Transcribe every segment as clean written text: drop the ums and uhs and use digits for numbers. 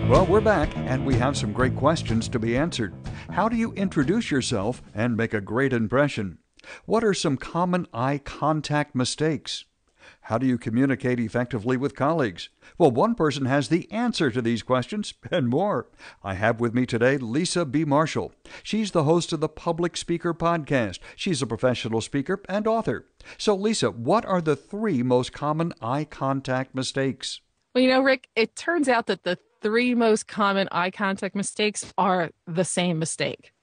Well, we're back, and we have some great questions to be answered. How do you introduce yourself and make a great impression? What are some common eye contact mistakes? How do you communicate effectively with colleagues? Well, one person has the answer to these questions and more. I have with me today Lisa B. Marshall. She's the host of the Public Speaker Podcast. She's a professional speaker and author. So, Lisa, what are the 3 most common eye contact mistakes? Well, Rick, it turns out that the 3 most common eye contact mistakes are the same mistake.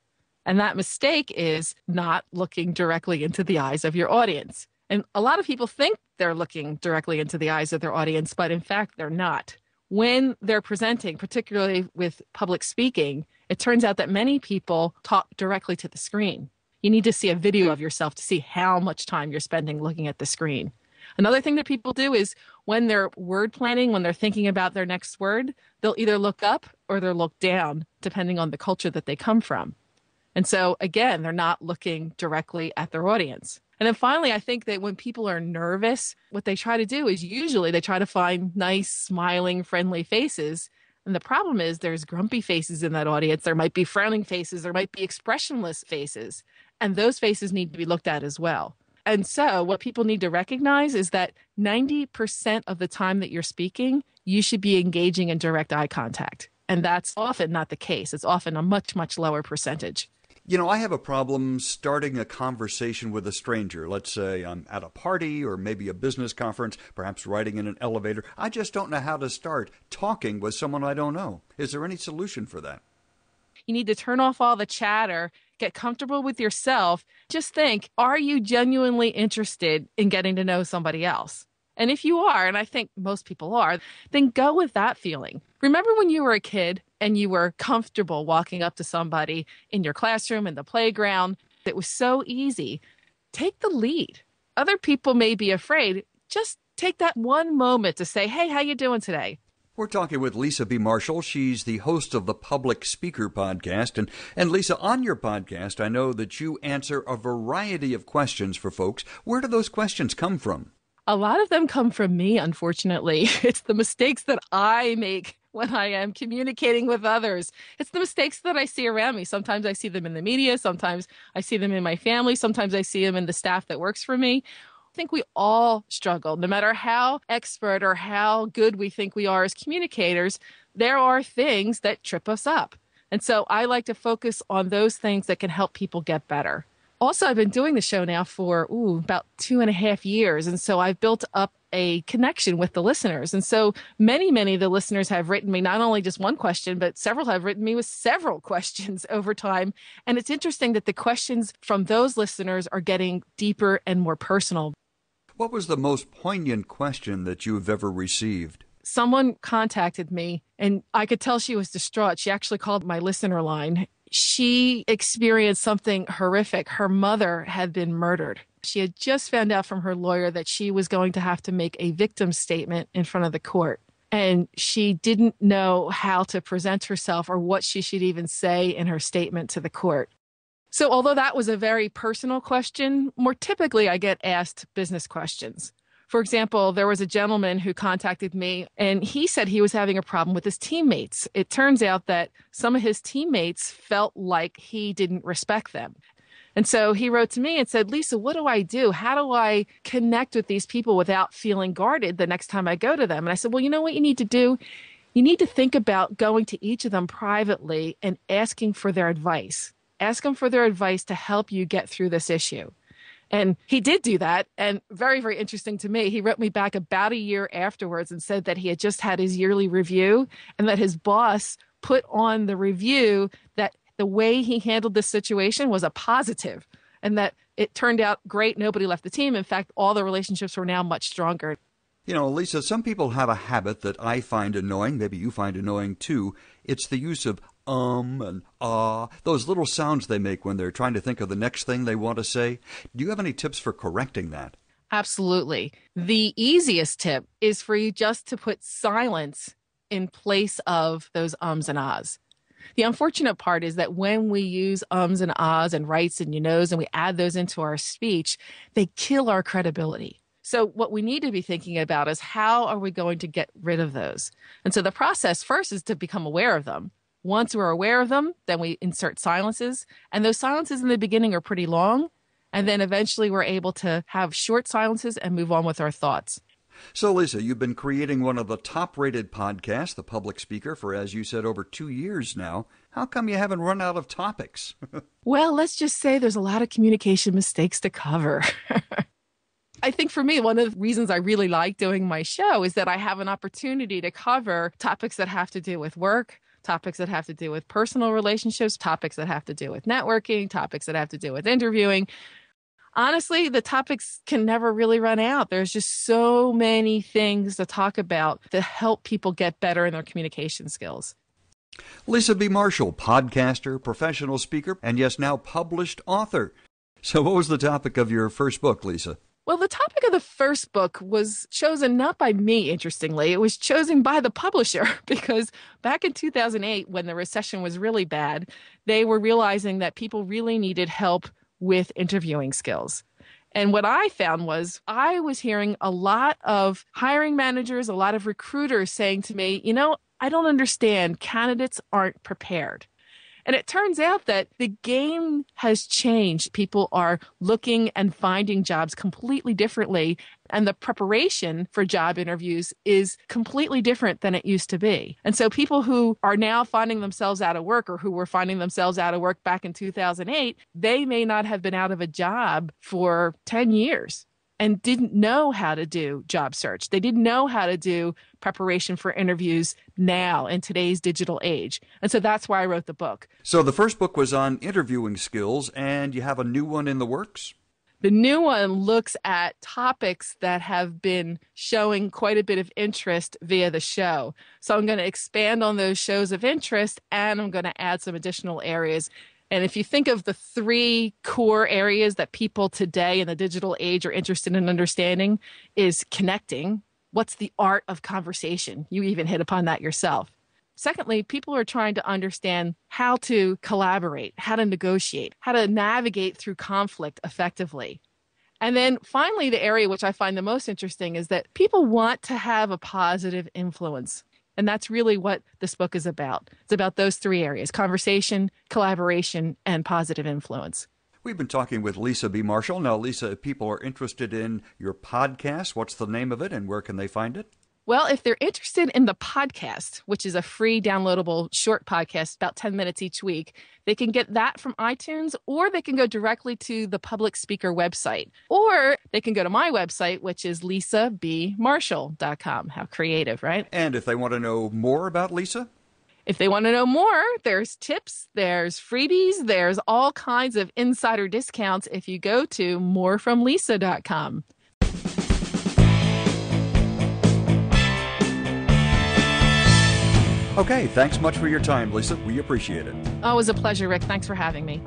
And that mistake is not looking directly into the eyes of your audience. And a lot of people think they're looking directly into the eyes of their audience, but in fact, they're not. When they're presenting, particularly with public speaking, it turns out that many people talk directly to the screen. You need to see a video of yourself to see how much time you're spending looking at the screen. Another thing that people do is when they're word planning, when they're thinking about their next word, they'll either look up or they'll look down, depending on the culture that they come from. And so, again, they're not looking directly at their audience. And then finally, I think that when people are nervous, what they try to do is usually they try to find nice, smiling, friendly faces. And the problem is there's grumpy faces in that audience. There might be frowning faces. There might be expressionless faces. And those faces need to be looked at as well. And so what people need to recognize is that 90% of the time that you're speaking, you should be engaging in direct eye contact. And that's often not the case. It's often a much, much lower percentage. I have a problem starting a conversation with a stranger. Let's say I'm at a party or maybe a business conference, perhaps riding in an elevator. I just don't know how to start talking with someone I don't know. Is there any solution for that? You need to turn off all the chatter, get comfortable with yourself. Just think, are you genuinely interested in getting to know somebody else? And if you are, and I think most people are, then go with that feeling. Remember when you were a kid and you were comfortable walking up to somebody in your classroom, in the playground? It was so easy. Take the lead. Other people may be afraid. Just take that one moment to say, hey, how you doing today? We're talking with Lisa B. Marshall. She's the host of the Public Speaker Podcast. And Lisa, on your podcast, I know that you answer a variety of questions for folks. Where do those questions come from? A lot of them come from me, unfortunately. It's the mistakes that I make when I am communicating with others. It's the mistakes that I see around me. Sometimes I see them in the media. Sometimes I see them in my family. Sometimes I see them in the staff that works for me. I think we all struggle. No matter how expert or how good we think we are as communicators, there are things that trip us up. And so I like to focus on those things that can help people get better. Also, I've been doing the show now for about 2.5 years. And so I've built up a connection with the listeners. And so many of the listeners have written me not only just one question, but several have written me with several questions over time. And it's interesting that the questions from those listeners are getting deeper and more personal. What was the most poignant question that you've ever received? Someone contacted me and I could tell she was distraught. She actually called my listener line. She experienced something horrific. Her mother had been murdered. She had just found out from her lawyer that she was going to have to make a victim statement in front of the court. And she didn't know how to present herself or what she should even say in her statement to the court. So although that was a very personal question, more typically I get asked business questions. For example, there was a gentleman who contacted me and he said he was having a problem with his teammates. It turns out that some of his teammates felt like he didn't respect them. And so he wrote to me and said, Lisa, what do I do? How do I connect with these people without feeling guarded the next time I go to them? And I said, well, you know what you need to do? You need to think about going to each of them privately and asking for their advice. Ask them for their advice to help you get through this issue. And he did do that. And very, very interesting to me, he wrote me back about a year afterwards and said that he had just had his yearly review and that his boss put on the review that the way he handled this situation was a positive and that it turned out great. Nobody left the team. In fact, all the relationships were now much stronger. Lisa, some people have a habit that I find annoying, maybe you find annoying too. It's the use of and ah, those little sounds they make when they're trying to think of the next thing they want to say. Do you have any tips for correcting that? Absolutely. The easiest tip is for you just to put silence in place of those ums and ahs. The unfortunate part is that when we use ums and ahs and rights and you knows and we add those into our speech, they kill our credibility. So what we need to be thinking about is how are we going to get rid of those? And so the process first is to become aware of them. Once we're aware of them, then we insert silences. And those silences in the beginning are pretty long. And then eventually we're able to have short silences and move on with our thoughts. So, Lisa, you've been creating one of the top-rated podcasts, The Public Speaker, for, as you said, over 2 years now. How come you haven't run out of topics? Well, let's just say there's a lot of communication mistakes to cover. I think for me, one of the reasons I really like doing my show is that I have an opportunity to cover topics that have to do with work, topics that have to do with personal relationships, topics that have to do with networking, topics that have to do with interviewing. Honestly, the topics can never really run out. There's just so many things to talk about that help people get better in their communication skills. Lisa B. Marshall, podcaster, professional speaker, and yes, now published author. So what was the topic of your first book, Lisa? Well, the topic of the first book was chosen not by me, interestingly. It was chosen by the publisher because back in 2008, when the recession was really bad, they were realizing that people really needed help with interviewing skills. And what I found was I was hearing a lot of hiring managers, a lot of recruiters saying to me, I don't understand. Candidates aren't prepared. And it turns out that the game has changed. People are looking and finding jobs completely differently. And the preparation for job interviews is completely different than it used to be. And so people who are now finding themselves out of work or who were finding themselves out of work back in 2008, they may not have been out of a job for 10 years. And didn't know how to do job search. They didn't know how to do preparation for interviews now in today's digital age. And so that's why I wrote the book. So the first book was on interviewing skills, and you have a new one in the works? The new one looks at topics that have been showing quite a bit of interest via the show. So I'm going to expand on those shows of interest, and I'm going to add some additional areas. And if you think of the 3 core areas that people today in the digital age are interested in understanding is connecting. What's the art of conversation? You even hit upon that yourself. Secondly, people are trying to understand how to collaborate, how to negotiate, how to navigate through conflict effectively. And then finally, the area which I find the most interesting is that people want to have a positive influence. And that's really what this book is about. It's about those 3 areas: conversation, collaboration, and positive influence. We've been talking with Lisa B. Marshall. Now, Lisa, if people are interested in your podcast, what's the name of it and where can they find it? Well, if they're interested in the podcast, which is a free downloadable short podcast, about 10 minutes each week, they can get that from iTunes, or they can go directly to the Public Speaker website, or they can go to my website, which is lisabmarshall.com. How creative, right? And if they want to know more about Lisa? If they want to know more, there's tips, there's freebies, there's all kinds of insider discounts if you go to morefromlisa.com. Okay, thanks much for your time, Lisa. We appreciate it. Oh, it was a pleasure, Rick. Thanks for having me.